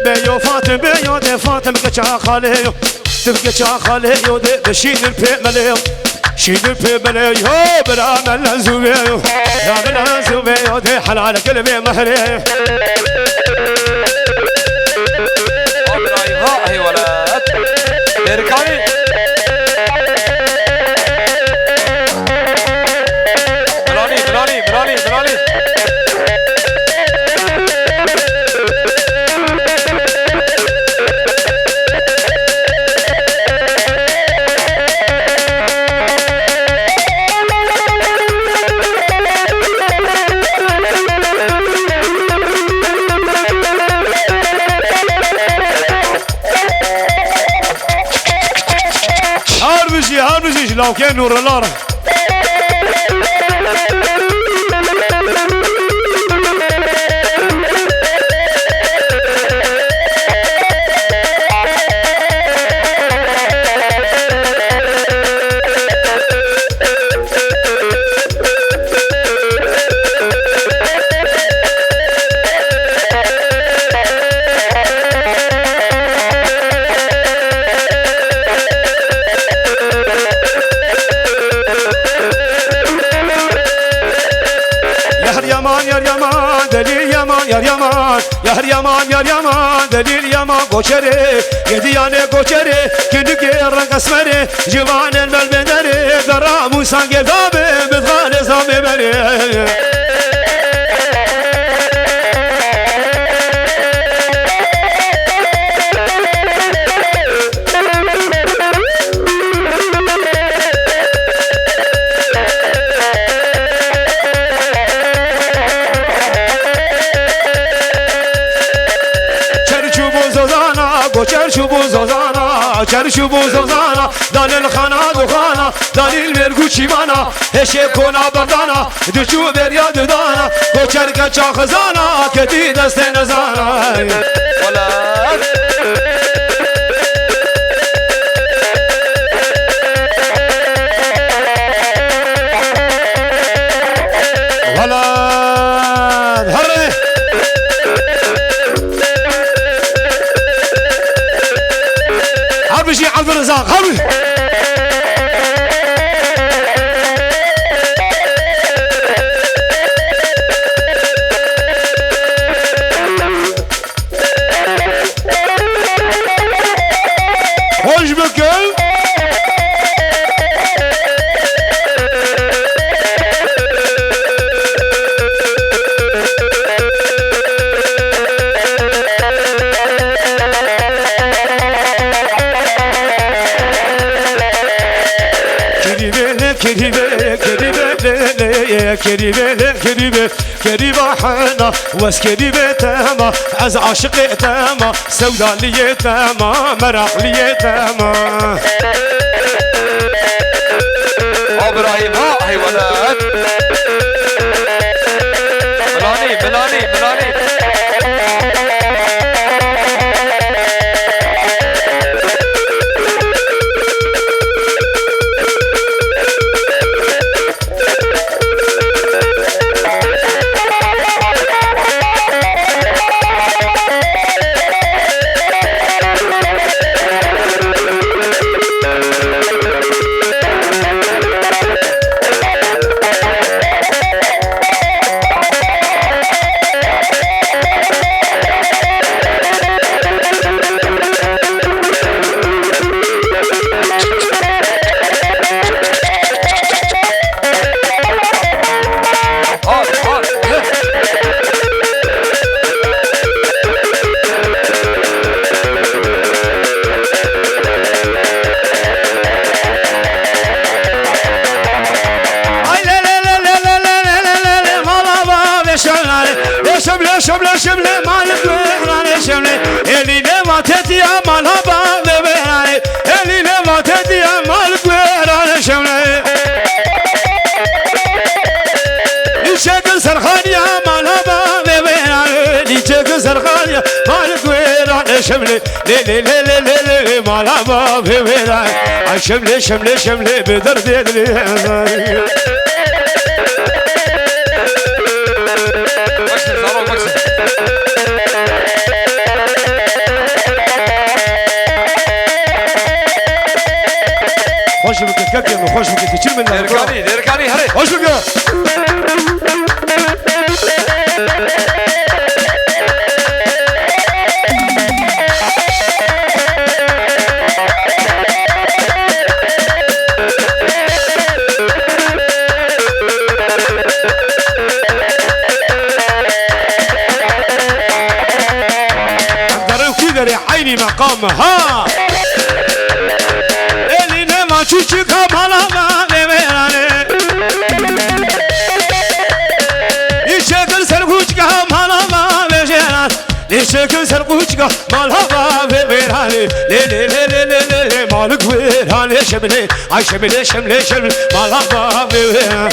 بيو فاتن بيو دي فاتن بقى خاليو تبقى خاليو دي بشين البيمليو شين البيمليو بلا من زوبيو لا بلا زوبيو دي حلال قلبي مهريو هاي ولد اركعي بلاني بلاني بلاني بلاني هاربجي لو كان نور اللارة يا دليل يامان قوشري يدياني قوشري كنكي الرنق اسمري جوان الملبندري درام وسانقي ذابي بتغالي زامي بري چرشو بوزانا دلیل خانا دخانا دلیل مرگو چیوانا هشه کنا بردانا دچو بریا ددانا کوچرک چاخزانا کتی دست نزانا ولد هره حربشي عبد الرزاق حربي خوش بكل كريبة حنا واسكريبة تاما عز عاشق تاما سودا لي تاما مرح لي تاما ابراهيم هاي ولد بلاني بلاني بلاني شملة مالك وإحنا شملة اللي نباتت يا يشك زرقانية مالك ويران شملي لي لي لي لي لي لي مالا ما في ويران شملي شملي شملي بدرد يدري خوش بك كاكي خوش بك تشيل من ديركاني ديركاني هري خوش بك عيني مقامها اللي نما تشيك مالا ما نمراني يشكل سرقوشك مالا ما بجيران يشكل سرقوشك مالا ما بجيراني لي لي لي لي لي لي مالك ويراني شملي عاي شملي شملي شملي مالا ما بجيران